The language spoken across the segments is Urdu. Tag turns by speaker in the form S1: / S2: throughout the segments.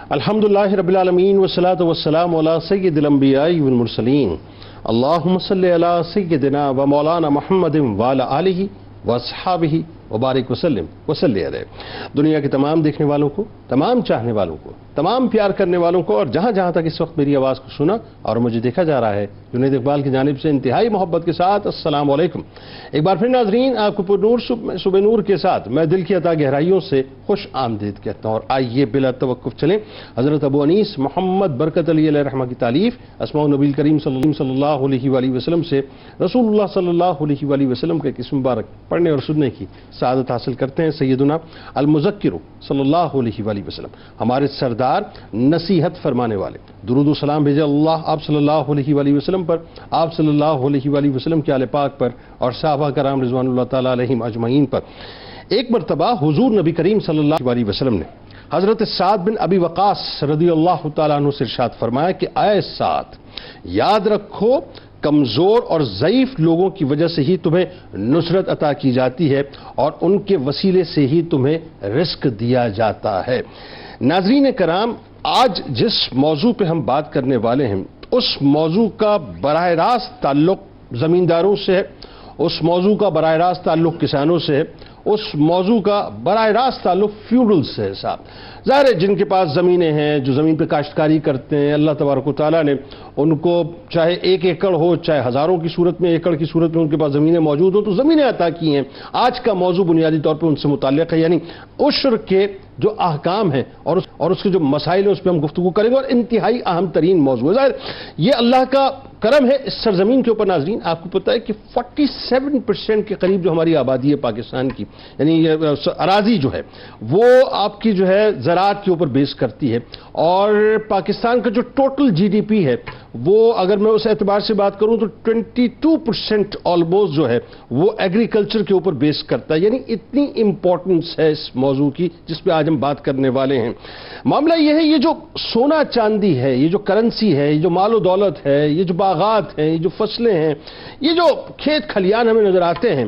S1: الحمدللہ رب العالمین والصلاة والسلام علی سید الانبیاء والمرسلین اللہم صلی علی سیدنا و مولانا محمد وعلی آلہ واصحابہ وبارک وسلم وصلی علیہ۔ دنیا کے تمام دیکھنے والوں کو، تمام چاہنے والوں کو، تمام پیار کرنے والوں کو، اور جہاں جہاں تک اس وقت میری آواز کو سنا اور مجھے دیکھا جا رہا ہے، جنید اقبال کی جانب سے انتہائی محبت کے ساتھ السلام علیکم۔ ایک بار پھر ناظرین، آپ کو پر نور صبح نور کے ساتھ میں دل کی عطا گہرائیوں سے خوش آمدید کہتا ہوں، اور آئیے بلا توقف چلیں حضرت ابو انیس محمد برکت علی علیہ رحمہ کی تالیف اسماء النبی کریم صلی اللہ علیہ وآلہ وسلم سے رسول اللہ صلی اللہ علیہ وآلہ وسلم کے اسم مبارک پڑھنے اور سننے کی سعادت حاصل کرتے ہیں۔ سیدنا المذکر صلی اللہ علیہ وآلہ وسلم، ہمارے سردار نصیحت فرمانے والے، درود و سلام بھیجے اللہ آپ صلی اللہ علیہ وآلہ وسلم پر، آپ صلی اللہ علیہ وآلہ وسلم کے آل پاک پر اور صحابہ کرام رضوان اللہ تعالی علیہم اجمعین پر۔ ایک مرتبہ حضور نبی کریم صلی اللہ علیہ وسلم نے حضرت سعد بن ابی وقاص رضی اللہ تعالیٰ عنہ سے ارشاد فرمایا کہ اے سعد، یاد رکھو کمزور اور ضعیف لوگوں کی وجہ سے ہی تمہیں نصرت عطا کی جاتی ہے اور ان کے وسیلے سے ہی تمہیں رزق دیا جاتا ہے۔ ناظرین کرام، آج جس موضوع پہ ہم بات کرنے والے ہیں اس موضوع کا براہ راست تعلق زمینداروں سے ہے، اس موضوع کا براہ راست تعلق کسانوں سے ہے، اس موضوع کا براہ راست تعلق فیوڈل سے ہے صاحب۔ ظاہر ہے جن کے پاس زمینیں ہیں، جو زمین پہ کاشتکاری کرتے ہیں، اللہ تبارک و تعالیٰ نے ان کو چاہے ایک ایکڑ ہو، چاہے ہزاروں کی صورت میں، ایکڑ کی صورت میں ان کے پاس زمینیں موجود ہوں تو زمینیں عطا کی ہیں۔ آج کا موضوع بنیادی طور پہ ان سے متعلق ہے، یعنی عشر کے جو احکام ہیں اور اس کے جو مسائل ہیں اس پہ ہم گفتگو کریں گے، اور انتہائی اہم ترین موضوع ہے۔ ظاہر یہ اللہ کا کرم ہے اس سرزمین کے اوپر ناظرین، آپ کو پتہ ہے کہ 47% کے قریب جو ہماری آبادی ہے پاکستان کی، یعنی اراضی جو ہے وہ آپ کی جو ہے زراعت کے اوپر بیس کرتی ہے، اور پاکستان کا جو ٹوٹل جی ڈی پی ہے وہ اگر میں اس اعتبار سے بات کروں تو 22% آلموسٹ جو ہے وہ ایگریکلچر کے اوپر بیس کرتا ہے، یعنی اتنی امپورٹنس ہے اس موضوع کی جس پہ آج ہم بات کرنے والے ہیں۔ معاملہ یہ ہے، یہ جو سونا چاندی ہے، یہ جو کرنسی ہے، یہ جو مال و دولت ہے، یہ جو باغات ہیں، یہ جو فصلیں ہیں، یہ جو کھیت کھلیان ہمیں نظر آتے ہیں،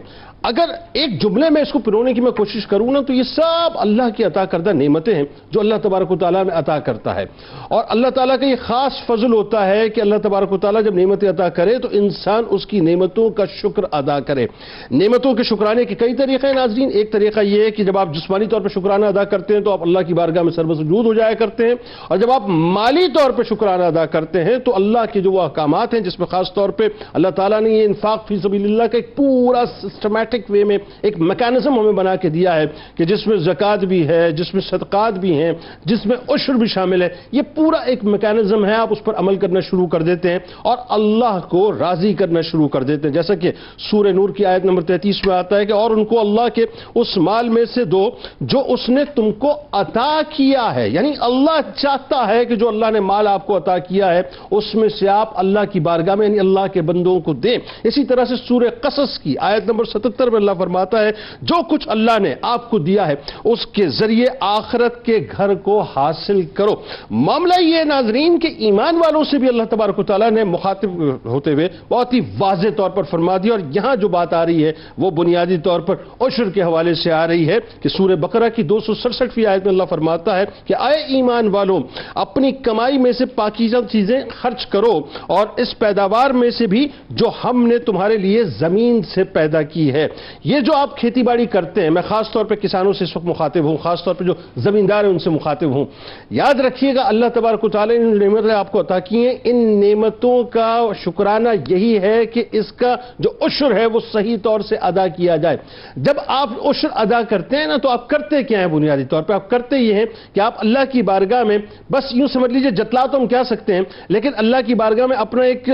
S1: اگر ایک جملے میں اس کو پرونے کی میں کوشش کروں نا تو یہ سب اللہ کی عطا کردہ نعمتیں ہیں جو اللہ تبارک و تعالیٰ میں عطا کرتا ہے، اور اللہ تعالیٰ کا یہ خاص فضل ہوتا ہے کہ اللہ تبارک و تعالیٰ جب نعمتیں عطا کرے تو انسان اس کی نعمتوں کا شکر ادا کرے۔ نعمتوں کے شکرانے کے کئی طریقے ہیں ناظرین۔ ایک طریقہ یہ ہے کہ جب آپ جسمانی طور پہ شکرانہ ادا کرتے ہیں تو آپ اللہ کی بارگاہ میں سربسجود ہو جایا کرتے ہیں، اور جب آپ مالی طور پہ شکرانہ ادا کرتے ہیں تو اللہ کے جو وہ احکامات ہیں جس میں خاص طور پہ اللہ تعالیٰ نے یہ انفاق فی سبیل اللہ کا ایک پورا سسٹمیٹک وے میں ایک میکانزم ہمیں بنا کے دیا ہے کہ جس میں زکوٰۃ بھی ہے، جس میں صدقات بھی ہیں، جس میں عشر بھی شامل ہے، یہ پورا ایک میکانزم ہے۔ آپ اس پر عمل کرنا شروع کر دیتے ہیں اور اللہ کو راضی کرنا شروع کر دیتے ہیں، جیسا کہ سورہ نور کی آیت نمبر 33 میں آتا ہے کہ اور ان کو اللہ کے اس مال میں سے دو جو اس نے تم کو عطا کیا ہے، یعنی اللہ چاہتا ہے کہ جو اللہ نے مال آپ کو عطا کیا ہے اس میں سے آپ اللہ کی بارگاہ میں یعنی اللہ کے بندوں کو دیں۔ اسی طرح سے سورہ قصص کی آیت نمبر 77 میں اللہ فرماتا ہے جو کچھ اللہ نے آپ کو دیا ہے اس کے ذریعے آخرت کے گھر کو حاصل کرو۔ معاملہ یہ ناظرین کہ ایمان والوں سے بھی اللہ تبارک و تعالیٰ نے مخاطب ہوتے ہوئے بہت ہی واضح طور پر فرما دیا، اور یہاں جو بات آ رہی ہے وہ بنیادی طور پر عشر کے حوالے سے آ رہی ہے کہ سورہ بقرہ کی 267ویں آیت میں اللہ فرماتا ہے کہ اے ایمان والوں، اپنی کمائی میں سے پاکیزہ چیزیں خرچ کرو اور اس پیداوار میں سے بھی جو ہم نے تمہارے لیے زمین سے پیدا کی ہے۔ یہ جو آپ کھیتی باڑی کرتے ہیں، میں خاص طور پہ کسانوں سے اس وقت مخاطب ہوں، خاص طور پہ جو زمیندار ہیں ان سے مخاطب ہوں، یاد رکھیے گا اللہ تبارک و تعالیٰ نے نعمتیں آپ کو عطا کی ہیں، ان نعمتوں کا شکرانہ یہی ہے کہ اس کا جو عشر ہے وہ صحیح طور سے ادا کیا جائے۔ جب آپ عشر ادا کرتے ہیں نا تو آپ کرتے کیا ہیں؟ بنیادی طور پہ آپ کرتے یہ ہیں کہ آپ اللہ کی بارگاہ میں بس یوں سمجھ لیجئے جتلا تو ہم کیا سکتے ہیں، لیکن اللہ کی بارگاہ میں اپنا ایک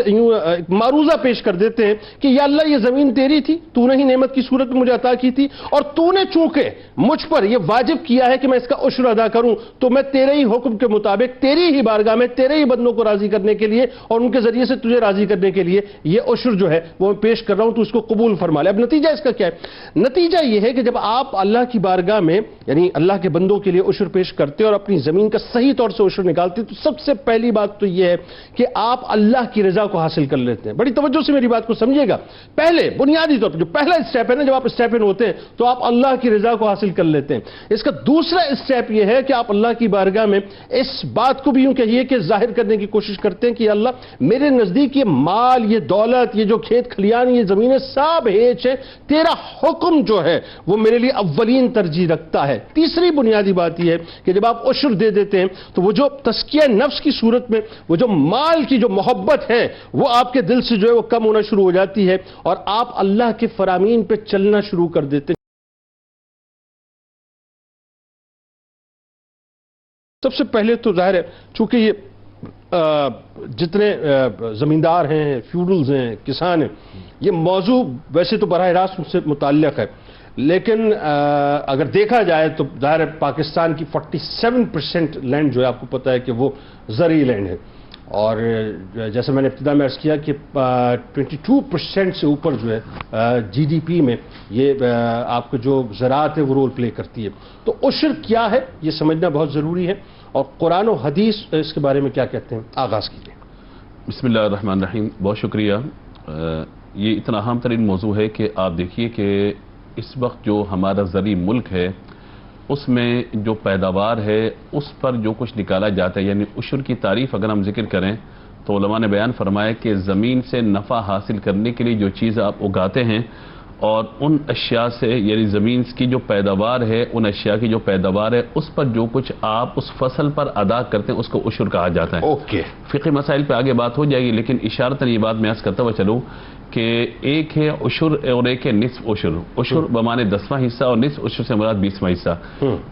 S1: معروضہ پیش کر دیتے ہیں کہ یا اللہ یہ زمین تیری تھی، تو نے ہی نعمت کی صورت میں مجھے عطا کی تھی، اور تو نے چونکہ مجھ پر یہ واجب کیا ہے کہ میں اس کا عشر ادا کروں تو میں تیرے ہی حکم کے مطابق تیری ہی بارگاہ میں تیرے ہی بندوں کو راضی کرنے کے لیے اور ان کے ذریعے سے تجھے راضی کرنے کے لیے یہ عشر جو ہے وہ میں پیش کر رہا ہوں، تو اس کو قبول فرما لے۔ اب نتیجہ اس کا کیا ہے؟ نتیجہ یہ ہے کہ جب آپ اللہ کی بارگاہ میں یعنی اللہ کے بندوں کے لیے عشر پیش کرتے اور اپنی زمین کا صحیح طور سے عشر نکالتے تو سب سے پہلی بات تو یہ ہے کہ آپ اللہ کی رضا کو حاصل کر لیتے ہیں۔ بڑی توجہ سے میری بات کو سمجھیے گا۔ پہلے بنیادی طور پر جو پہلا اسٹیپ ہے نا، جب آپ اسٹیپ ان ہوتے ہیں تو آپ اللہ کی رضا کو حاصل کر لیتے ہیں. اس کا دوسرا اسٹیپ یہ ہے کہ آپ اللہ کی بارگاہ میں اس بات کو بھی یوں کہیے کہ ظاہر کرنے کی کوشش کرتے ہیں کہ اللہ میرے نزدیک یہ مال، یہ دولت، یہ جو کھیت کھلیان، یہ زمینیں سب ہیچ ہیں، تیرا حکم جو ہے وہ میرے لیے اولین ترجیح رکھتا ہے. تیسری بنیادی بات یہ ہے کہ جب آپ عشر دے دیتے ہیں تو وہ جو تزکیہ نفس کی صورت میں وہ جو مال کی جو محبت ہے وہ آپ کے دل سے جو ہے وہ کم ہونا شروع ہو جاتی ہے اور آپ اللہ کے فرامین پہ چلنا شروع کر دیتے ہیں. سب سے پہلے تو ظاہر ہے چونکہ یہ جتنے زمیندار ہیں، فیوڈلز ہیں، کسان ہیں، یہ موضوع ویسے تو براہ راست مجھ سے متعلق ہے، لیکن اگر دیکھا جائے تو ظاہر ہے پاکستان کی 47% لینڈ جو ہے آپ کو پتہ ہے کہ وہ زرعی لینڈ ہے، اور جیسے میں نے ابتدا میں عرض کیا کہ 22% سے اوپر جو ہے جی ڈی پی میں یہ آپ کو جو زراعت ہے وہ رول پلے کرتی ہے. تو عشر کیا ہے یہ سمجھنا بہت ضروری ہے، اور قرآن و حدیث اس کے بارے میں کیا کہتے ہیں. آغاز کیجیے.
S2: بسم اللہ الرحمن الرحیم. بہت شکریہ. یہ اتنا اہم ترین موضوع ہے کہ آپ دیکھیے کہ اس وقت جو ہمارا زرعی ملک ہے اس میں جو پیداوار ہے اس پر جو کچھ نکالا جاتا ہے، یعنی عشر کی تعریف اگر ہم ذکر کریں تو علماء نے بیان فرمایا کہ زمین سے نفع حاصل کرنے کے لیے جو چیز آپ اگاتے ہیں اور ان اشیاء سے، یعنی زمین کی جو پیداوار ہے، ان اشیاء کی جو پیداوار ہے اس پر جو کچھ آپ اس فصل پر ادا کرتے ہیں اس کو عشر کہا جاتا ہے.
S1: اوکے.
S2: فقہی مسائل پہ آگے بات ہو جائے گی، لیکن اشارتاً یہ بات میں عرض کرتا ہوا چلوں کہ ایک ہے عشر اور ایک ہے نصف عشر. عشر بمانے 10واں حصہ اور نصف عشر سے مراد 20واں حصہ.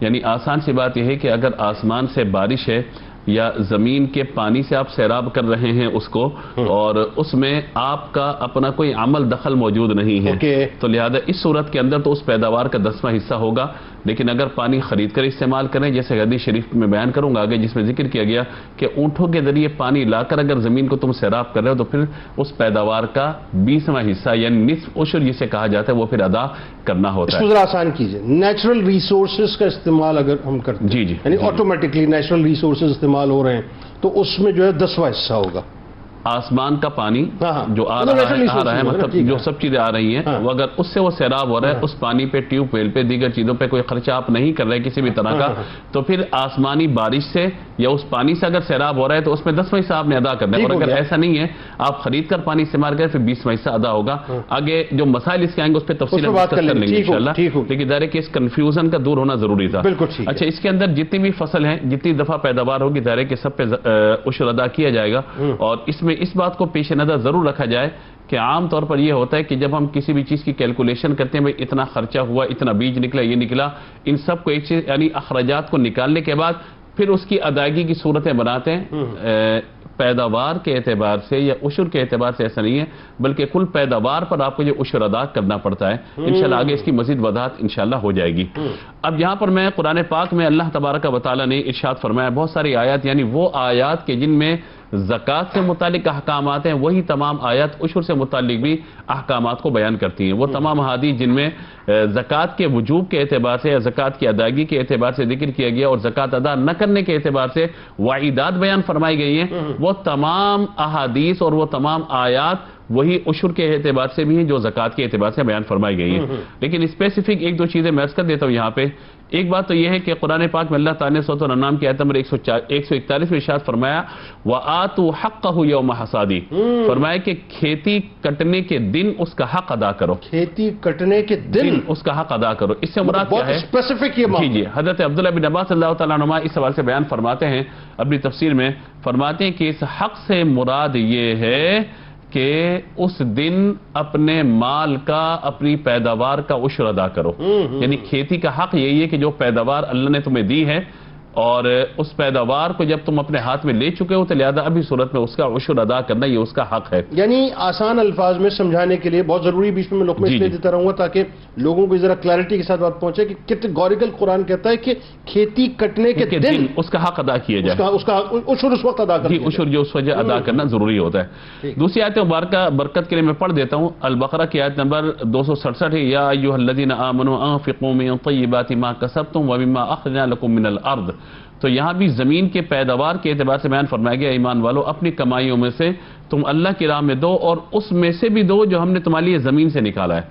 S2: یعنی آسان سی بات یہ ہے کہ اگر آسمان سے بارش ہے یا زمین کے پانی سے آپ سیراب کر رہے ہیں اس کو، اور اس میں آپ کا اپنا کوئی عمل دخل موجود نہیں ہے، تو لہذا اس صورت کے اندر تو اس پیداوار کا 10واں حصہ ہوگا. لیکن اگر پانی خرید کر استعمال کریں، جیسے حدیث شریف میں بیان کروں گا آگے جس میں ذکر کیا گیا کہ اونٹوں کے ذریعے پانی لا کر اگر زمین کو تم سیراب کر رہے ہو تو پھر اس پیداوار کا 20واں حصہ یعنی نصف عشر جسے کہا جاتا ہے وہ پھر ادا کرنا ہوتا ہے.
S1: اس کو ذرا آسان کیجیے. نیچرل ریسورسز کا استعمال اگر ہم کرتے ہیں،
S2: جی
S1: یعنی آٹومیٹکلی نیچرل ریسورسز استعمال ہو رہے ہیں تو اس میں جو ہے 10واں حصہ ہوگا.
S2: آسمان کا پانی جو آ رہا ہے مطلب جو سب چیزیں آ رہی ہیں وہ اگر اس سے وہ سیراب ہو رہا ہے، اس پانی پہ، ٹیوب ویل پہ، دیگر چیزوں پہ کوئی خرچہ آپ نہیں کر رہے کسی بھی طرح کا، تو پھر آسمانی بارش سے یا اس پانی سے اگر سیراب ہو رہا ہے تو اس میں 10واں حصہ آپ نے ادا کرنا ہے. اور اگر ایسا نہیں ہے آپ خرید کر پانی استعمال کریں پھر 20واں حصہ ادا ہوگا. آگے جو مسائل اس کے آئیں گے اس پہ تفصیل بات کر لیں گے انشاءاللہ، لیکن ظاہر ہے کہ اس کنفیوژن کا دور ہونا ضروری تھا. اچھا، اس کے اندر جتنی بھی فصل ہیں، جتنی دفعہ پیداوار ہوگی، ظاہر ہے کہ سب پہ عشر ادا کیا جائے گا. اور اس میں اس بات کو پیش نظر ضرور رکھا جائے کہ عام طور پر یہ ہوتا ہے کہ جب ہم کسی بھی چیز کی کیلکولیشن کرتے ہیں، بھئی اتنا خرچہ ہوا، اتنا بیج نکلا، یہ نکلا، ان سب کو ایک چیز یعنی اخراجات کو نکالنے کے بعد پھر اس کی ادائیگی کی صورتیں بناتے ہیں. پیداوار کے اعتبار سے یا عشر کے اعتبار سے ایسا نہیں ہے، بلکہ کل پیداوار پر آپ کو یہ عشر ادا کرنا پڑتا ہے. انشاءاللہ آگے اس کی مزید وضاحت انشاءاللہ ہو جائے گی. اب یہاں پر میں قرآن پاک میں اللہ تبارک و تعالیٰ نے ارشاد فرمایا بہت ساری آیات، یعنی وہ آیات کہ جن میں زکوٰۃ سے متعلق احکامات ہیں، وہی تمام آیات عشر سے متعلق بھی احکامات کو بیان کرتی ہیں. وہ تمام احادیث جن میں زکوٰۃ کے وجوب کے اعتبار سے یا زکوٰۃ کی ادائیگی کے اعتبار سے ذکر کیا گیا اور زکوٰۃ ادا نہ کرنے کے اعتبار سے وعیدات بیان فرمائی گئی ہیں، وہ تمام احادیث اور وہ تمام آیات وہی عشر کے اعتبار سے بھی ہیں جو زکوٰۃ کے اعتبار سے بیان فرمائی گئی ہیں. لیکن اسپیسیفک ایک دو چیزیں میں عرض کر دیتا ہوں یہاں پہ. ایک بات تو یہ ہے کہ قرآن پاک میں اللہ تعالیٰ نے سورۃ الانعام کی آیت نمبر 141 میں ارشاد فرمایا وَآتُوا حَقَّهُ يَوْمَ حَصَادِهِ، فرمایا کہ کھیتی کٹنے کے دن اس کا حق ادا کرو. کھیتی
S1: کٹنے کے دن
S2: اس کا حق ادا کرو. اس سے مراد کیا ہے؟
S1: اسپیسیفک یہ
S2: جی حضرت عبداللہ بن عباس اللہ تعالیٰ عنہما اس حوالے سے بیان فرماتے ہیں اپنی تفسیر میں، فرماتے ہیں کہ اس حق سے مراد یہ ہے کہ اس دن اپنے مال کا، اپنی پیداوار کا عشر ادا کرو. یعنی کھیتی کا حق یہی ہے کہ جو پیداوار اللہ نے تمہیں دی ہے اور اس پیداوار کو جب تم اپنے ہاتھ میں لے چکے ہو تو لہذا ابھی صورت میں اس کا عشر ادا کرنا یہ اس کا حق ہے.
S1: یعنی آسان الفاظ میں سمجھانے کے لیے بہت ضروری بیچ میں لوگ میں دیتا رہوں گا تاکہ لوگوں کو ذرا کلیئرٹی کے ساتھ بات پہنچے کہ کیٹیگوریکل قرآن کہتا ہے کہ کھیتی کٹنے کے دن
S2: اس کا حق ادا کیا جائے،
S1: اس کا عشر اس وقت ادا کرنا،
S2: عشر جو اس وجہ ادا کرنا ضروری ہوتا ہے. دوسری آیت مبارکہ برکت کے لیے میں پڑھ دیتا ہوں. البقرہ کی آیت نمبر 267 ہے، یا ایھا الذین آمنوا انفقوا من طیبات ما کسبتم ومما اخرجنا لکم من الارض تو یہاں بھی زمین کے پیداوار کے اعتبار سے بیان فرمایا گیا ایمان والو اپنی کمائیوں میں سے تم اللہ کی راہ میں دو اور اس میں سے بھی دو جو ہم نے تمہارے لیے زمین سے نکالا ہے۔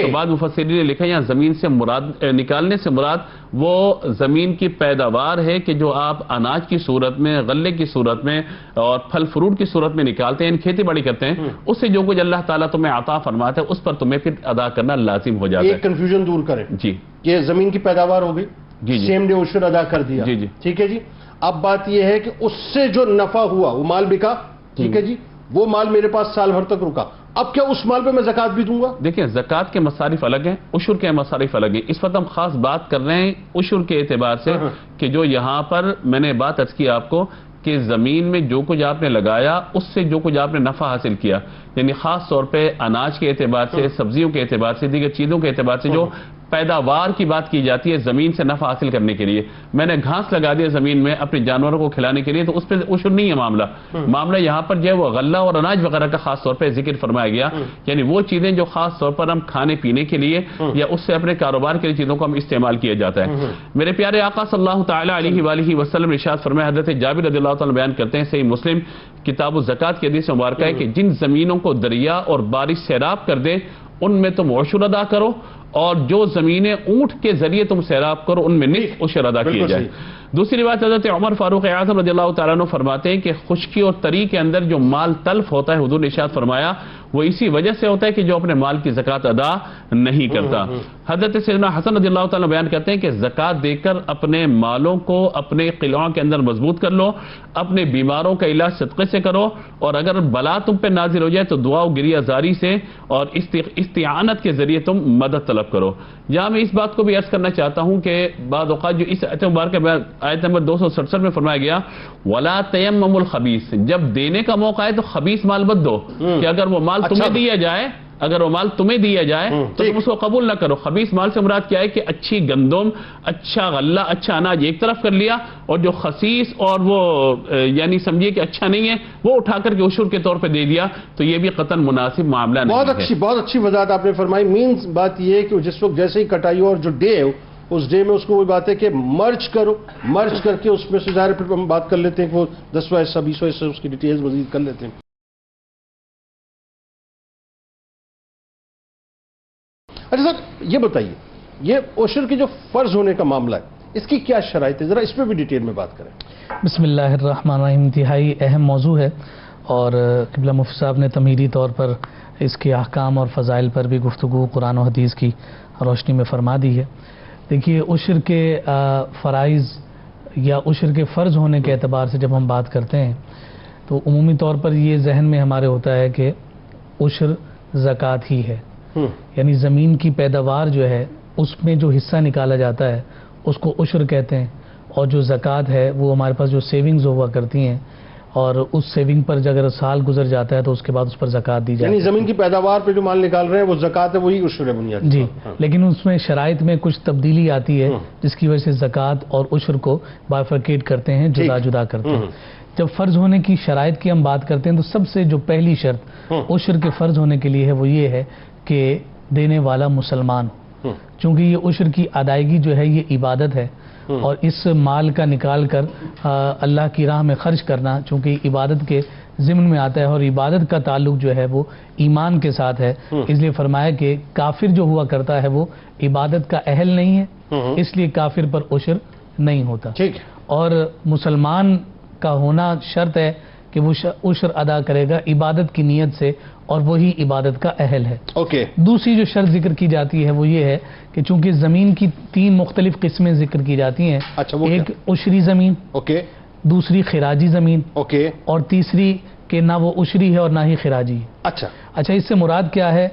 S2: تو بعد مفسرین نے لکھا یہاں زمین سے مراد نکالنے سے مراد وہ زمین کی پیداوار ہے کہ جو آپ اناج کی صورت میں، غلے کی صورت میں اور پھل فروٹ کی صورت میں نکالتے ہیں، کھیتی باڑی کرتے ہیں، اس سے جو کچھ اللہ تعالیٰ تمہیں عطا فرماتا ہے اس پر تمہیں پھر ادا کرنا لازم ہو جاتا ہے۔
S1: ایک کنفیوژن دور کریں
S2: جی،
S1: یہ زمین کی پیداوار ہو گئی،
S2: جی جی
S1: سیم ڈے عشر ادا کر دیا،
S2: جی جی
S1: ٹھیک ہے جی۔ اب بات یہ ہے کہ اس سے جو نفع ہوا وہ مال بکا، ٹھیک ہے جی، وہ مال میرے پاس سال بھر تک رکا، اب کیا اس مال پہ میں زکوٰۃ بھی دوں گا؟
S2: دیکھیں زکوٰۃ کے مصارف الگ ہیں، عشر کے مصارف الگ ہیں۔ اس وقت ہم خاص بات کر رہے ہیں عشر کے اعتبار سے کہ جو یہاں پر میں نے بات عرض کی آپ کو کہ زمین میں جو کچھ آپ نے لگایا اس سے جو کچھ آپ نے نفع حاصل کیا، یعنی خاص طور پہ اناج کے اعتبار سے، سبزیوں کے اعتبار سے، دیگر چیزوں کے اعتبار سے جو پیداوار کی بات کی جاتی ہے زمین سے نفع حاصل کرنے کے لیے، میں نے گھاس لگا دیا زمین میں اپنے جانوروں کو کھلانے کے لیے، تو اس پہ عشر نہیں ہے معاملہ یہاں پر جو ہے وہ غلہ اور اناج وغیرہ کا خاص طور پہ ذکر فرمایا گیا، یعنی وہ چیزیں جو خاص طور پر ہم کھانے پینے کے لیے یا اس سے اپنے کاروبار کے لیے چیزوں کو ہم استعمال کیا جاتا ہے۔ میرے پیارے آقا صلی اللہ تعالیٰ علیہ وآلہ وسلم ارشاد فرمایا، حضرت جابر رضی اللہ تعالیٰ بیان کرتے ہیں صحیح مسلم کتاب الزکوٰۃ کی حدیث مبارکہ ہے کہ جن زمینوں کو دریا اور بارش سیراب کر دے ان میں تم عشر ادا کرو، اور جو زمینیں اونٹ کے ذریعے تم سیراب کرو ان میں نصف عشر ادا کیا جائے۔ دوسری بات حضرت عمر فاروق اعظم رضی اللہ تعالیٰ عنہ فرماتے ہیں کہ خشکی اور تری کے اندر جو مال تلف ہوتا ہے، حضور نے ارشاد فرمایا وہ اسی وجہ سے ہوتا ہے کہ جو اپنے مال کی زکوٰۃ ادا نہیں کرتا۔ حضرت سیدنا حسن رضی اللہ تعالیٰ بیان کرتے ہیں کہ زکوٰۃ دے کر اپنے مالوں کو اپنے قلعوں کے اندر مضبوط کر لو، اپنے بیماروں کا علاج صدقے سے کرو، اور اگر بلا تم پہ نازل ہو جائے تو دعا و گریہ زاری سے اور استعانت کے ذریعے تم مدد طلب کرو۔ یہاں میں اس بات کو بھی عرض کرنا چاہتا ہوں کہ بعض اوقات جو اس آیت مبارکہ آیت نمبر 267 میں فرمایا گیا وَلَا تَيَمَّمُوا الْخَبِيثَ، جب دینے کا موقع ہے تو خبیث مال مت دو، کہ اگر وہ مال تمہیں دیا جائے تو تم اس کو قبول نہ کرو۔ خبیث مال سے مراد کیا ہے کہ اچھی گندم، اچھا غلہ، اچھا اناج ایک طرف کر لیا، اور جو خسیس اور وہ یعنی سمجھیے کہ اچھا نہیں ہے وہ اٹھا کر کے عشر کے طور پہ دے دیا، تو یہ بھی قطعاً مناسب معاملہ نہیں ہے۔
S1: بہت اچھی وضاحت آپ نے فرمائی۔ مینز بات یہ ہے کہ جس وقت جیسے ہی کٹائی اور جو ڈے ہے اس ڈے میں اس کو وہی بات ہے کہ مرج کرو، مرج کر کے اس میں سے ظاہر پھر ہم بات کر لیتے ہیں کہ وہ 10واں حصہ 20واں حصہ اس کی ڈیٹیلز مزید کر لیتے ہیں۔ اچھا سر یہ بتائیے، یہ عشر کے جو فرض ہونے کا معاملہ ہے اس کی کیا شرائط ہے، ذرا اس پہ بھی ڈیٹیل میں بات کریں۔
S3: بسم اللہ الرحمن الرحیم، انتہائی اہم موضوع ہے اور قبلہ مفتی صاحب نے تمہیدی طور پر اس کے احکام اور فضائل پر بھی گفتگو قرآن و حدیث کی روشنی میں فرما دی ہے۔ دیکھیے عشر کے فرائض یا عشر کے فرض ہونے کے اعتبار سے جب ہم بات کرتے ہیں تو عمومی طور پر یہ ذہن میں ہمارے ہوتا ہے کہ عشر زکوٰۃ ہی ہے، یعنی زمین کی پیداوار جو ہے اس میں جو حصہ نکالا جاتا ہے اس کو عشر کہتے ہیں، اور جو زکوٰۃ ہے وہ ہمارے پاس جو سیونگز ہوا کرتی ہیں اور اس سیونگ پر اگر سال گزر جاتا ہے تو اس کے بعد اس پر زکوٰۃ دی جاتی ہے۔
S1: یعنی زمین کی پیداوار پہ جو مال نکال رہے ہیں وہ زکوٰۃ ہے، وہی عشر ہے بنیادی۔
S3: جی، لیکن اس میں شرائط میں کچھ تبدیلی آتی ہے جس کی وجہ سے زکوٰۃ اور عشر کو بائفرکیٹ کرتے ہیں، جدا جدا کرتے ہیں۔ جب فرض ہونے کی شرائط کی ہم بات کرتے ہیں تو سب سے جو پہلی شرط عشر کے فرض ہونے کے لیے ہے وہ یہ ہے کہ دینے والا مسلمان، چونکہ یہ عشر کی ادائیگی جو ہے یہ عبادت ہے، اور اس مال کا نکال کر اللہ کی راہ میں خرچ کرنا چونکہ عبادت کے ضمن میں آتا ہے، اور عبادت کا تعلق جو ہے وہ ایمان کے ساتھ ہے، اس لیے فرمایا کہ کافر جو ہوا کرتا ہے وہ عبادت کا اہل نہیں ہے، اس لیے کافر پر عشر نہیں ہوتا، اور مسلمان کا ہونا شرط ہے کہ وہ عشر ادا کرے گا عبادت کی نیت سے، اور وہی عبادت کا اہل ہے۔ دوسری جو شرط ذکر کی جاتی ہے وہ یہ ہے کہ چونکہ زمین کی 3 مختلف قسمیں ذکر کی جاتی ہیں، ایک عشری زمین، دوسری خراجی زمین، اور تیسری کہ نہ وہ عشری ہے اور نہ ہی خراجی ہے۔ اچھا اس سے مراد کیا ہے؟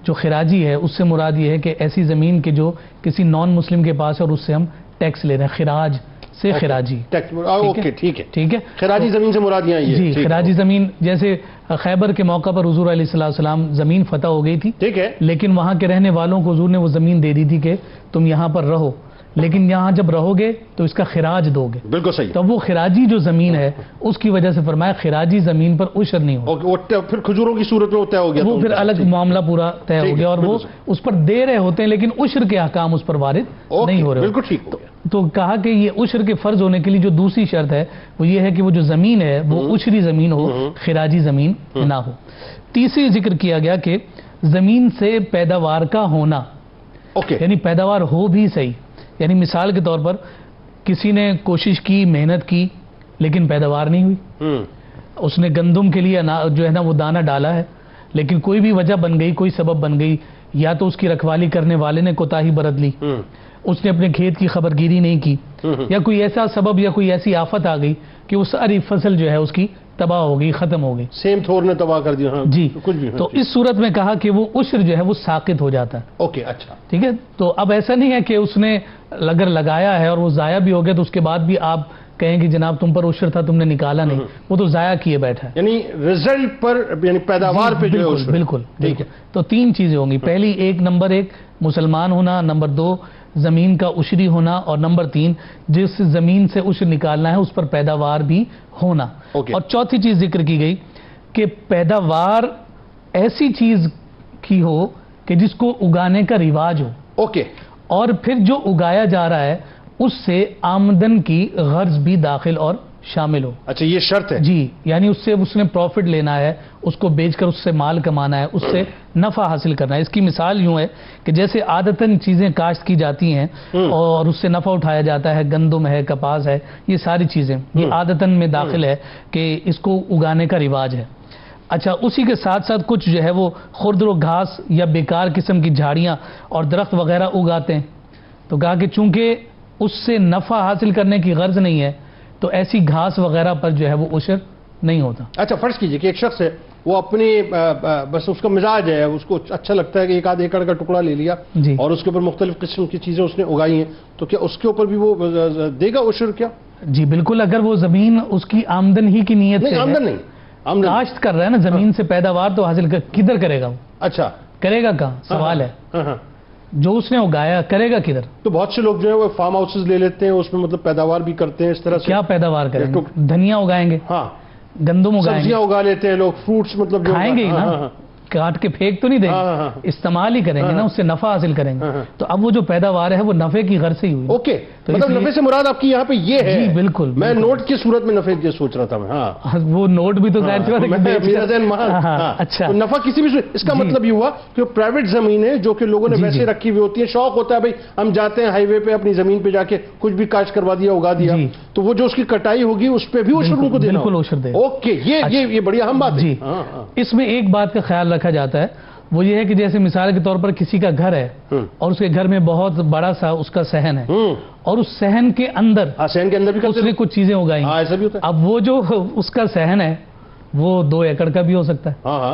S3: جو خراجی ہے اس سے مراد یہ ہے کہ ایسی زمین کے جو کسی نان مسلم کے پاس ہے اور اس سے ہم ٹیکس لے رہے ہیں، خراج سے خراجی، ٹھیک ہے،
S1: خراجی زمین سے مراد یہاں
S3: جی خراجی زمین، جیسے خیبر کے موقع پر حضور علیہ السلام زمین فتح ہو گئی تھی،
S1: ٹھیک ہے،
S3: لیکن وہاں کے رہنے والوں کو حضور نے وہ زمین دے دی تھی کہ تم یہاں پر رہو، لیکن یہاں جب رہو گے تو اس کا خراج دو گے۔
S1: بالکل صحیح۔
S3: تو وہ خراجی جو زمین ہے اس کی وجہ سے فرمایا خراجی زمین پر عشر نہیں ہوگا،
S1: پھر کھجوروں کی صورت میں طے ہو گیا،
S3: وہ پھر الگ معاملہ پورا طے ہو گیا، اور وہ اس پر دے رہے ہوتے ہیں لیکن عشر کے احکام اس پر وارد نہیں ہو رہے۔
S1: بالکل ٹھیک۔
S3: تو کہا کہ یہ عشر کے فرض ہونے کے لیے جو دوسری شرط ہے وہ یہ ہے کہ وہ جو زمین ہے وہ عشری زمین ہو، خراجی زمین نہ ہو۔ تیسری ذکر کیا گیا کہ زمین سے پیداوار کا ہونا، یعنی پیداوار ہو بھی صحیح، یعنی مثال کے طور پر کسی نے کوشش کی، محنت کی، لیکن پیداوار نہیں ہوئی، اس نے گندم کے لیے جو ہے نا وہ دانہ ڈالا ہے، لیکن کوئی بھی وجہ بن گئی، کوئی سبب بن گئی، یا تو اس کی رکھوالی کرنے والے نے کوتاہی برت لی، اس نے اپنے کھیت کی خبرگیری نہیں کی، یا کوئی ایسا سبب یا کوئی ایسی آفت آ گئی کہ وہ ساری فصل جو ہے اس کی تباہ ہو گئی، ختم ہو گئی،
S1: سیم تھور نے تباہ کر دیا،
S3: جی
S1: کچھ بھی،
S3: تو اس صورت میں کہا کہ وہ عشر جو ہے وہ ساقط ہو جاتا ہے۔
S1: اوکے، اچھا،
S3: ٹھیک ہے، تو اب ایسا نہیں ہے کہ اس نے اگر لگایا ہے اور وہ ضائع بھی ہو گیا تو اس کے بعد بھی آپ کہیں کہ جناب تم پر عشر تھا، تم نے نکالا نہیں، وہ تو ضائع کیے بیٹھا ہے،
S1: یعنی رزلٹ پر، یعنی پیداوار پہ جو ہے عشر۔
S3: بالکل ٹھیک ہے۔ تو تین چیزیں ہوں گی، پہلی نمبر ایک مسلمان ہونا، نمبر دو زمین کا عشری ہونا، اور نمبر تین جس زمین سے عشر نکالنا ہے اس پر پیداوار بھی ہونا۔ اور چوتھی چیز ذکر کی گئی کہ پیداوار ایسی چیز کی ہو کہ جس کو اگانے کا رواج ہو،
S1: اوکے،
S3: اور پھر جو اگایا جا رہا ہے اس سے آمدن کی غرض بھی داخل اور شامل ہو۔
S1: اچھا، یہ شرط ہے،
S3: جی، یعنی اس سے اس نے پروفٹ لینا ہے، اس کو بیچ کر اس سے مال کمانا ہے، اس سے نفع حاصل کرنا ہے۔ اس کی مثال یوں ہے کہ جیسے عادتاً چیزیں کاشت کی جاتی ہیں اور اس سے نفع اٹھایا جاتا ہے، گندم ہے، کپاس ہے، یہ ساری چیزیں یہ عادتاً میں داخل ہے کہ اس کو اگانے کا رواج ہے۔ اچھا، اسی کے ساتھ ساتھ کچھ جو ہے وہ خردر و گھاس یا بیکار قسم کی جھاڑیاں اور درخت وغیرہ اگاتے ہیں، تو کہا کہ چونکہ اس سے نفع حاصل کرنے کی غرض نہیں ہے تو ایسی گھاس وغیرہ پر جو ہے وہ عشر نہیں ہوتا۔
S1: اچھا، فرض کیجئے کہ ایک شخص ہے، وہ اپنی بس اس کا مزاج ہے، اس کو اچھا لگتا ہے کہ ایک آدھ ایکڑ کا ٹکڑا لے لیا اور اس کے اوپر مختلف قسم کی چیزیں اس نے اگائی ہیں، تو کیا اس کے اوپر بھی وہ دے گا عشر کیا؟
S3: جی بالکل، اگر وہ زمین اس کی آمدن ہی کی نیت سے
S1: آمدن نہیں،
S3: کاشت کر رہا ہے نا، زمین سے پیداوار تو حاصل کدھر کرے گا وہ؟
S1: اچھا،
S3: کرے گا کہاں؟ سوال ہے، جو اس نے اگایا کرے گا کدھر؟
S1: تو بہت سے لوگ جو ہے وہ فارم ہاؤسز لے لیتے ہیں، اس میں مطلب پیداوار بھی کرتے ہیں، اس طرح سے
S3: کیا پیداوار کریں گے؟ دھنیا اگائیں گے،
S1: ہاں،
S3: گندم اگائیں گے،
S1: سبزیاں اگا لیتے ہیں لوگ، فروٹس مطلب
S3: کھائیں گے ہی نا، کاٹ کے پھینک تو نہیں دیں گے، استعمال ہی کریں گے نا، اس سے نفع حاصل کریں گے، تو اب وہ جو پیداوار ہے وہ نفع کی غرض سے ہی ہوئی۔
S1: اوکے، مطلب نفع سے مراد آپ کی یہاں پہ یہ ہے؟
S3: جی بالکل،
S1: میں نوٹ کی صورت میں نفع کی سوچ رہا تھا میں، ہاں
S3: وہ نوٹ بھی تو ظاہر سی بات
S1: ہے، اچھا، نفع کسی بھی، اس کا مطلب یہ ہوا کہ پرائیویٹ زمینیں جو کہ لوگوں نے ویسے رکھی ہوئی ہوتی ہیں، شوق ہوتا ہے بھائی ہم جاتے ہیں ہائی وے پہ اپنی زمین پہ جا کے کچھ بھی کاشت کروا دیا، اگا دیا، تو وہ جو اس کی کٹائی ہوگی اس پہ بھی عشر ان کو دینا،
S3: بالکل عشر دے۔
S1: اوکے، یہ بڑی اہم بات ہے۔
S3: جی، اس میں ایک بات کا خیال رکھا جاتا ہے، وہ یہ ہے کہ جیسے مثال کے طور پر کسی کا گھر ہے اور اس کے گھر میں بہت بڑا سا اس کا صحن ہے، اور اس صحن کے اندر بھی اس نے کچھ چیزیں اگائی، اب وہ جو اس کا صحن ہے وہ 2 ایکڑ کا بھی ہو سکتا ہے،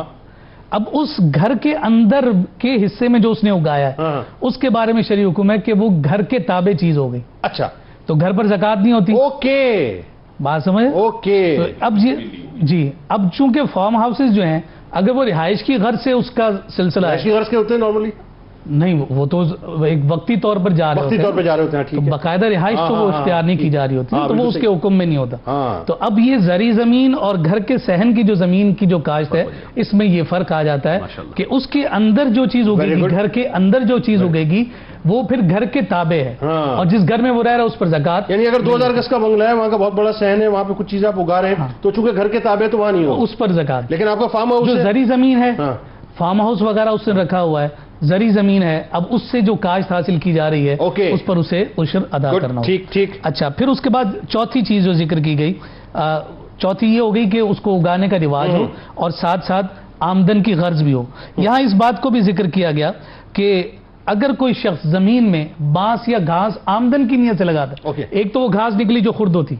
S3: اب اس گھر کے اندر کے حصے میں جو اس نے اگایا ہے اس کے بارے میں شرعی حکم ہے کہ وہ گھر کے تابع چیز ہو گئی،
S1: اچھا،
S3: تو گھر پر زکوٰۃ نہیں ہوتی۔
S1: اوکے،
S3: بات سمجھے؟
S1: اوکے،
S3: اب جی، اب چونکہ فارم ہاؤسز جو ہیں اگر وہ رہائش کی غرض سے اس کا سلسلہ ہے،
S1: رہائش کی غرض کے ہوتے ہیں نارملی،
S3: نہیں وہ تو ایک وقتی طور پر جا رہے ہوتے ہیں، تو باقاعدہ رہائش تو وہ اختیار نہیں کی جا رہی ہوتی، تو وہ اس کے حکم میں نہیں ہوتا۔ تو اب یہ زرعی زمین اور گھر کے صحن کی جو زمین کی جو کاشت ہے اس میں یہ فرق آ جاتا ہے کہ اس کے اندر جو چیز اگے گی، گھر کے اندر جو چیز اگے گی وہ پھر گھر کے تابع ہے، اور جس گھر میں وہ رہ رہا ہے اس پر زکوٰۃ،
S1: یعنی اگر 2000 گز کا بنگلہ ہے، وہاں کا بہت بڑا صحن ہے، وہاں پہ کچھ چیزیں آپ اگا رہے ہیں تو چونکہ گھر کے تابع تو وہاں نہیں ہو،
S3: اس پر زکوٰۃ۔
S1: لیکن آپ کا فارم ہاؤس
S3: جو زرعی زمین ہے، فارم ہاؤس وغیرہ اس نے رکھا ہوا ہے، زرعی زمین ہے، اب اس سے جو کاشت حاصل کی جا رہی ہے اس پر اسے عشر ادا کرنا ہوگا۔
S1: ٹھیک۔
S3: اچھا، پھر اس کے بعد چوتھی چیز جو ذکر کی گئی، چوتھی یہ ہو گئی کہ اس کو اگانے کا رواج ہو اور ساتھ ساتھ آمدن کی غرض بھی ہو۔ یہاں اس بات کو بھی ذکر کیا گیا کہ اگر کوئی شخص زمین میں بانس یا گھاس آمدن کی نیت سے لگاتا ہے، ایک تو وہ گھاس نکلی جو خرد ہوتی،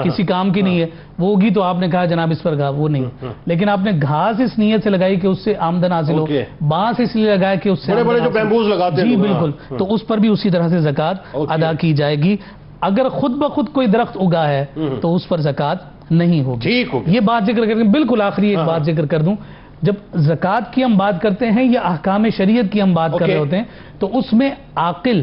S3: کسی کام کی نہیں ہے، وہ ہوگی تو آپ نے کہا جناب اس پر وہ نہیں، لیکن آپ نے گھاس اس نیت سے لگائی کہ اس سے آمدن حاصل ہو، بانس اس لیے لگایا کہ اس سے
S1: بڑے جو بیمبوز لگاتے ہیں،
S3: جی بالکل، تو اس پر بھی اسی طرح سے زکوٰۃ ادا کی جائے گی۔ اگر خود بخود کوئی درخت اگا ہے تو اس پر زکوٰۃ نہیں ہوگی۔ یہ بات ذکر کر کے بالکل آخری ایک بات ذکر کر دوں، جب زکوٰۃ کی ہم بات کرتے ہیں یا احکام شریعت کی ہم بات کر رہے ہوتے ہیں تو اس میں عاقل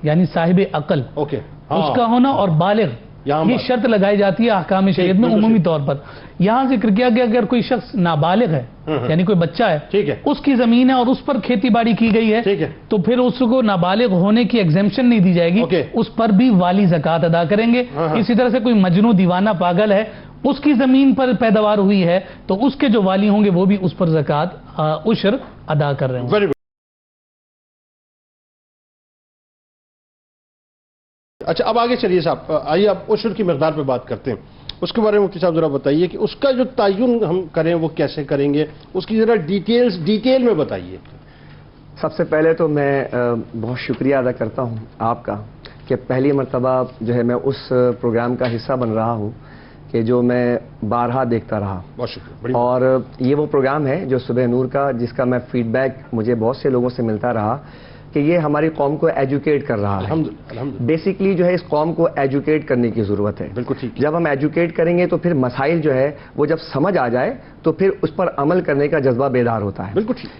S3: یعنی صاحب عقل اس کا ہونا اور بالغ یہ شرط لگائی جاتی ہے احکام شریعت میں عمومی طور پر. یہاں ذکر کیا کہ اگر کوئی شخص نابالغ ہے یعنی کوئی بچہ ہے اس کی زمین ہے اور اس پر کھیتی باڑی کی گئی ہے تو پھر اس کو نابالغ ہونے کی ایگزیمپشن نہیں دی جائے گی, اس پر بھی والی زکوٰۃ ادا کریں گے. اسی طرح سے کوئی مجنون دیوانہ پاگل ہے, اس کی زمین پر پیداوار ہوئی ہے تو اس کے جو والی ہوں گے وہ بھی اس پر زکوٰۃ عشر ادا کر رہے ہوں.
S1: اچھا اب آگے چلیے صاحب, آئیے اب عشر کی مقدار پہ بات کرتے ہیں. اس کے بارے میں مفتی صاحب ذرا بتائیے کہ اس کا جو تعین ہم کریں وہ کیسے کریں گے, اس کی ذرا ڈیٹیل میں بتائیے.
S4: سب سے پہلے تو میں بہت شکریہ ادا کرتا ہوں آپ کا کہ پہلی مرتبہ جو ہے میں اس پروگرام کا حصہ بن رہا ہوں کہ جو میں بارہا دیکھتا رہا.
S1: بہت شکریہ.
S4: اور یہ وہ پروگرام ہے جو صبح نور کا, جس کا میں فیڈ بیک مجھے بہت سے لوگوں سے ملتا رہا کہ یہ ہماری قوم کو ایجوکیٹ کر رہا ہے. بیسیکلی جو ہے اس قوم کو ایجوکیٹ کرنے کی ضرورت ہے.
S1: بالکل ٹھیک.
S4: جب ہم ایجوکیٹ کریں گے تو پھر مسائل جو ہے وہ جب سمجھ آ جائے تو پھر اس پر عمل کرنے کا جذبہ بیدار ہوتا ہے.
S1: بالکل ٹھیک.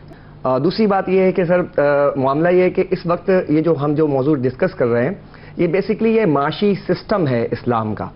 S4: دوسری بات یہ ہے کہ سر معاملہ یہ ہے کہ اس وقت یہ جو ہم جو موضوع ڈسکس کر رہے ہیں یہ بیسیکلی یہ معاشی سسٹم ہے اسلام کا,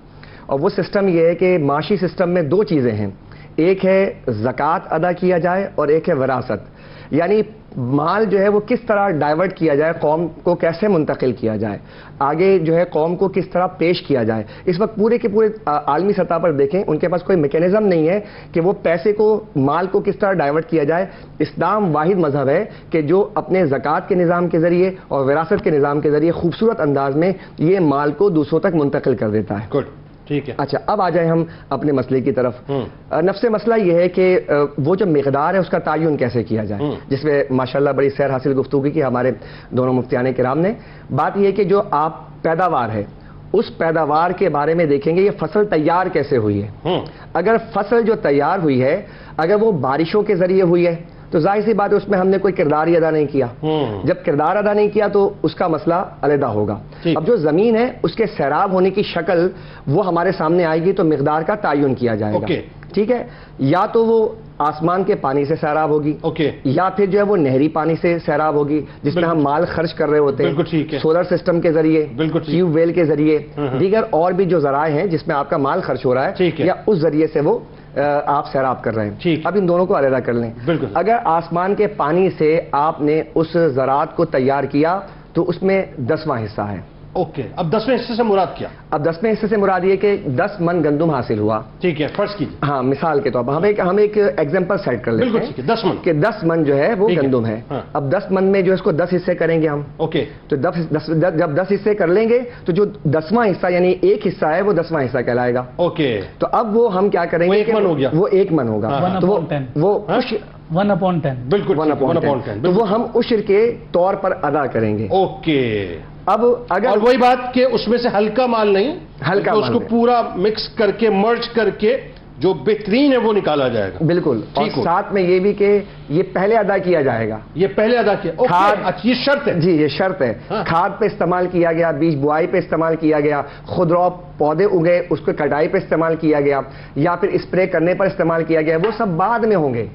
S4: اور وہ سسٹم یہ ہے کہ معاشی سسٹم میں دو چیزیں ہیں, ایک ہے زکوٰۃ ادا کیا جائے اور ایک ہے وراثت. یعنی مال جو ہے وہ کس طرح ڈائیورٹ کیا جائے, قوم کو کیسے منتقل کیا جائے, آگے جو ہے قوم کو کس طرح پیش کیا جائے. اس وقت پورے کے پورے عالمی سطح پر دیکھیں ان کے پاس کوئی میکینزم نہیں ہے کہ وہ پیسے کو, مال کو کس طرح ڈائیورٹ کیا جائے. اسلام واحد مذہب ہے کہ جو اپنے زکوٰۃ کے نظام کے ذریعے اور وراثت کے نظام کے ذریعے خوبصورت انداز میں یہ مال کو دوسروں تک منتقل کر دیتا ہے.
S1: گڈ, ٹھیک ہے.
S4: اچھا اب آ جائیں ہم اپنے مسئلے کی طرف. نفس مسئلہ یہ ہے کہ وہ جو مقدار ہے اس کا تعین کیسے کیا جائے, جس میں ماشاءاللہ بڑی سیر حاصل گفتگو کی ہمارے دونوں مفتیان کرام نے. بات یہ ہے کہ جو آپ پیداوار ہے اس پیداوار کے بارے میں دیکھیں گے یہ فصل تیار کیسے ہوئی ہے. اگر فصل جو تیار ہوئی ہے اگر وہ بارشوں کے ذریعے ہوئی ہے تو ظاہر سی بات ہے اس میں ہم نے کوئی کردار ہی ادا نہیں کیا. جب کردار ادا نہیں کیا تو اس کا مسئلہ علیحدہ ہوگا. اب جو زمین ہے اس کے سیراب ہونے کی شکل وہ ہمارے سامنے آئے گی تو مقدار کا تعین کیا جائے گا. ٹھیک ہے, یا تو وہ آسمان کے پانی سے سیراب ہوگی یا پھر جو ہے وہ نہری پانی سے سیراب ہوگی جس میں ہم مال خرچ کر رہے ہوتے ہیں, سولر سسٹم کے ذریعے, ٹیوب ویل کے ذریعے, دیگر اور بھی جو ذرائع ہیں جس میں آپ کا مال خرچ ہو رہا ہے یا اس ذریعے سے وہ آپ سیراب کر رہے ہیں. اب ان دونوں کو علیحدہ کر لیں. اگر آسمان کے پانی سے آپ نے اس زراعت کو تیار کیا تو اس میں 10واں حصہ ہے.
S1: اوکے, اب 10ویں حصے سے مراد کیا؟
S4: اب 10ویں حصے سے مراد یہ کہ 10 من گندم حاصل ہوا.
S1: ٹھیک ہے, فرض کیجیے.
S4: ہاں, مثال کے طور پر ہم ایک ایگزامپل سیٹ کر لیتے ہیں.
S1: 10 من
S4: کہ 10 من جو ہے وہ گندم ہے. اب 10 من میں جو اس کو 10 حصے کریں گے ہم.
S1: اوکے,
S4: تو جب 10 حصے کر لیں گے تو جو 10واں حصہ یعنی ایک حصہ ہے وہ 10واں حصہ کہلائے گا.
S1: اوکے,
S4: تو اب وہ ہم کیا کریں گے,
S1: وہ 1 من ہو گیا.
S4: وہ 1 من ہوگا. تو وہ
S3: 1/10.
S1: بالکل 1/10.
S4: تو وہ ہم عشر کے طور پر ادا کریں گے.
S1: اوکے.
S4: اب اگر
S1: اور وہی بات کہ اس میں سے ہلکا مال نہیں,
S4: ہلکا
S1: اس کو پورا مکس کر کے مرج کر کے جو بہترین ہے وہ نکالا جائے گا.
S4: بالکل. اور ساتھ میں یہ بھی کہ یہ پہلے ادا کیا جائے گا.
S1: یہ پہلے ادا کیا. یہ شرط ہے.
S4: جی, یہ شرط ہے. کھاد پہ استعمال کیا گیا, بیج بوائی پہ استعمال کیا گیا, خودرو پودے اگے اس کو کٹائی پہ استعمال کیا گیا یا پھر اسپرے کرنے پر استعمال کیا گیا, وہ سب بعد میں ہوں گے.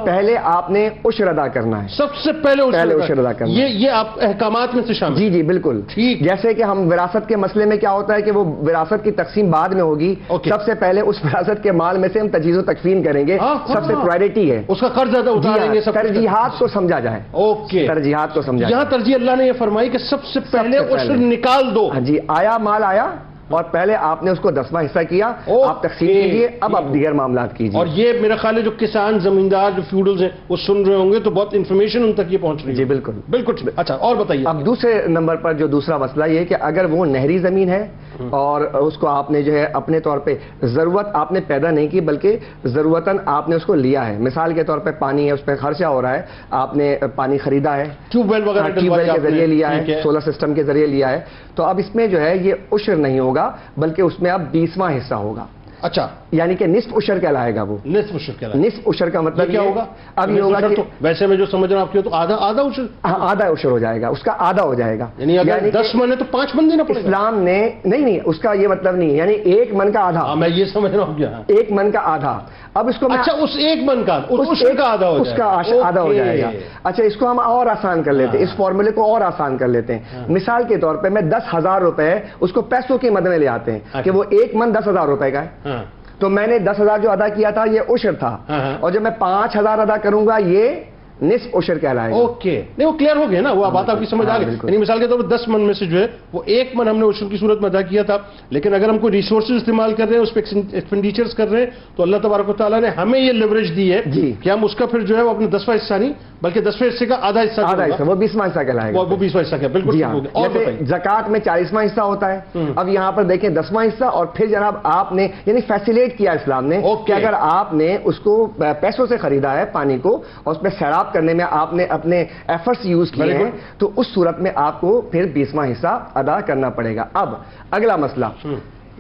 S4: پہلے آپ نے عشر ادا کرنا ہے.
S1: سب سے پہلے
S4: عشر ادا کرنا.
S1: یہ آپ احکامات میں سے شامل.
S4: جی جی بالکل. جیسے کہ ہم وراثت کے مسئلے میں کیا ہوتا ہے کہ وہ وراثت کی تقسیم بعد میں ہوگی. سب سے پہلے اس وراثت کے مال میں سے ہم تجہیز و تکفین کریں گے. سب سے پرائرٹی ہے
S1: اس کا قرض ادا اتاریں گے.
S4: ترجیحات کو سمجھا جائے.
S1: اوکے,
S4: ترجیحات کو سمجھا.
S1: یہاں ترجیح اللہ نے یہ فرمائی کہ سب سے پہلے عشر نکال دو.
S4: ہاں جی, آیا مال آیا اور پہلے آپ نے اس کو 10واں حصہ کیا, آپ تقسیم کیجئے, اب آپ دیگر معاملات کیجئے.
S1: اور یہ میرا خیال ہے جو کسان زمیندار جو فیوڈلز ہیں وہ سن رہے ہوں گے تو بہت انفارمیشن ان تک یہ پہنچ رہی ہے.
S4: جی بالکل
S1: بالکل. اچھا, اور بتائیے.
S4: اب دوسرے نمبر پر جو دوسرا مسئلہ یہ ہے کہ اگر وہ نہری زمین ہے اور اس کو آپ نے جو ہے اپنے طور پہ ضرورت آپ نے پیدا نہیں کی بلکہ ضرورتاً آپ نے اس کو لیا ہے, مثال کے طور پہ پانی ہے, اس پہ خرچہ ہو رہا ہے, آپ نے پانی خریدا ہے,
S1: ٹیوب ویل وغیرہ
S4: کے ذریعے لیا ہے, سولر سسٹم کے ذریعے لیا ہے, تو اب اس میں جو ہے یہ عشر نہیں ہوگا بلکہ اس میں اب 20واں حصہ ہوگا.
S1: اچھا,
S4: یعنی کہ نصف عشر کہلائے گا وہ.
S1: نصف عشر کہلائے گا.
S4: نصف عشر کا مطلب
S1: کیا ہوگا؟
S4: اب یہ ہوگا کہ
S1: ویسے میں جو سمجھ رہا ہوں آپ کی تو آدھا عشر.
S4: آدھا عشر ہو جائے گا, اس کا آدھا ہو جائے گا.
S1: یعنی اگر 10 من ہے تو 5 من دینا پڑے گا.
S4: اسلام نے نہیں, اس کا یہ مطلب نہیں, یعنی 1 من کا آدھا.
S1: میں یہ سمجھ رہا ہوں
S4: 1 من کا آدھا. اب اس کو
S1: اچھا اس 1 من کا عشر کا آدھا ہو جائے گا.
S4: اس کا آدھا ہو جائے گا. اچھا اس کو ہم اور آسان کر لیتے ہیں, اس فارمولے کو اور آسان کر لیتے ہیں. مثال کے طور پہ میں 10,000 روپے اس کو پیسوں کی مد میں لے آتے ہیں کہ وہ 1 من 10,000 روپے کا ہے. تو میں نے 10,000 جو ادا کیا تھا یہ عشر تھا, اور جب میں 5,000 ادا کروں گا یہ نصف عشر کہلائے گا.
S1: اوکے, نہیں وہ کلیئر ہو گیا نا, وہ بات آپ کی سمجھ آ گئی. یعنی مثال کے طور پر 10 من میں سے جو ہے وہ 1 من ہم نے عشر کی صورت میں ادا کیا تھا, لیکن اگر ہم کوئی ریسورسز استعمال کر رہے ہیں, اس پہ ایکسپینڈیچرز کر رہے ہیں, تو اللہ تبارک و تعالیٰ نے ہمیں یہ لیوریج دی ہے کہ ہم اس کا پھر جو ہے وہ اپنا 10واں حصہ نہیں بلکہ 10ویں حصے کا آدھا حصہ,
S4: وہ 20واں حصہ کہلائے گا.
S1: وہ 20واں حصہ کیا بالکل.
S4: اور زکات میں 40واں حصہ ہوتا ہے. اب یہاں پر دیکھیں 10واں حصہ, اور پھر جناب آپ نے یعنی فیسیلیٹ کیا اسلام نے کہ اگر آپ نے اس کو پیسوں سے خریدا ہے پانی کو, اور اس پہ سیراب کرنے میں آپ نے اپنے ایفرٹس یوز کیے ہیں, تو اس صورت میں آپ کو پھر 20واں حصہ ادا کرنا پڑے گا. اب اگلا مسئلہ,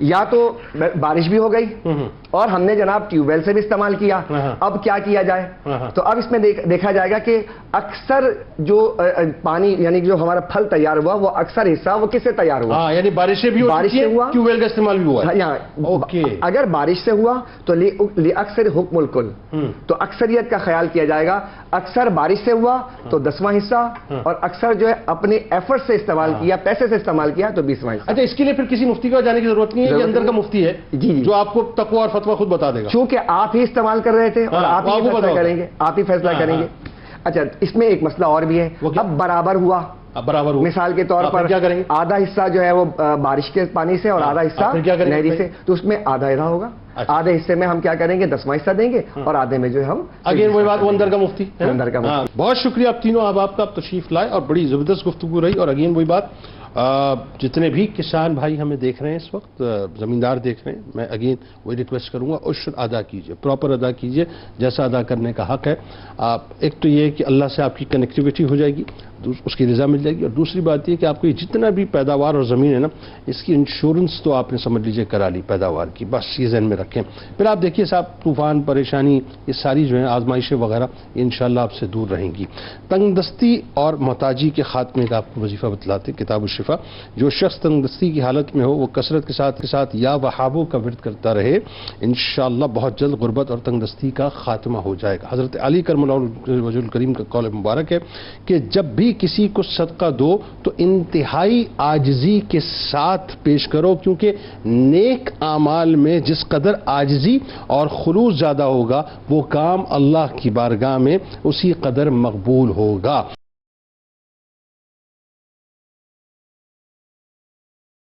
S4: یا تو بارش بھی ہو گئی اور ہم نے جناب ٹیوب ویل سے بھی استعمال کیا, اب کیا کیا جائے؟ تو اب اس میں دیکھا جائے گا کہ اکثر جو پانی یعنی جو ہمارا پھل تیار ہوا وہ اکثر حصہ وہ کس سے تیار ہوا؟
S1: یعنی بارش سے بھی ہوا, ٹیوب ویل کا استعمال بھی ہوا.
S4: اگر بارش سے ہوا تو اکثر حکم الکل, تو اکثریت کا خیال کیا جائے گا. اکثر بارش سے ہوا تو 10واں حصہ, اور اکثر جو ہے اپنے ایفرٹ سے استعمال کیا, پیسے سے استعمال کیا تو 20واں حصہ.
S1: اچھا اس کے لیے پھر کسی مفتی کا جانے کی ضرورت نہیں ہے, یہ اندر کا مفتی ہے جو آپ کو تقویٰ اور فتویٰ خود بتا دے گا,
S4: چونکہ آپ ہی استعمال کر رہے تھے اور آپ ہی فیصلہ کریں گے, آپ ہی فیصلہ کریں گے. اچھا اس میں ایک مسئلہ اور بھی ہے, اب برابر ہوا. مثال کے طور پر
S1: کیا کریں گے؟
S4: آدھا حصہ جو ہے وہ بارش کے پانی سے اور آدھا حصہ نہری سے, تو اس میں آدھا آدھا ہوگا. آدھے حصے میں ہم کیا کریں گے, 10واں حصہ دیں گے, اور آدھے میں جو ہے ہم
S1: اگین وہی بات, وہ اندر کا مفتی.
S4: اندر کا مفتی.
S1: بہت شکریہ آپ تینوں آپ کا تشریف لائے, اور بڑی زبردست گفتگو رہی. اور اگین وہی بات, جتنے بھی کسان بھائی ہمیں دیکھ رہے ہیں اس وقت, زمیندار دیکھ رہے ہیں, میں اگین وہی ریکویسٹ کروں گا عشر ادا کیجئے, پراپر ادا کیجئے جیسا ادا کرنے کا حق ہے. ایک تو یہ کہ اللہ سے آپ کی کنیکٹیویٹی ہو جائے گی, اس کی رضا مل جائے گی, اور دوسری بات یہ کہ آپ کو جتنا بھی پیداوار اور زمین ہے نا, اس کی انشورنس تو آپ نے سمجھ لیجئے کرا لی پیداوار کی, بس یہ ذہن میں رکھیں. پھر آپ دیکھیے صاحب, طوفان, پریشانی, یہ ساری جو ہیں آزمائشیں وغیرہ انشاءاللہ آپ سے دور رہیں گی. تنگ دستی اور محتاجی کے خاتمے کا آپ کو وظیفہ بتلاتے کتاب الشفا. جو شخص تنگ دستی کی حالت میں ہو وہ کثرت کے ساتھ یا وہابوں کا ورد کرتا رہے, انشاءاللہ بہت جلد غربت اور تنگ دستی کا خاتمہ ہو جائے گا. حضرت علی کرم اللہ وجہ الکریم کا قول مبارک ہے کہ جب بھی کسی کو صدقہ دو تو انتہائی عاجزی کے ساتھ پیش کرو, کیونکہ نیک اعمال میں جس قدر عاجزی اور خلوص زیادہ ہوگا وہ کام اللہ کی بارگاہ میں اسی قدر مقبول ہوگا.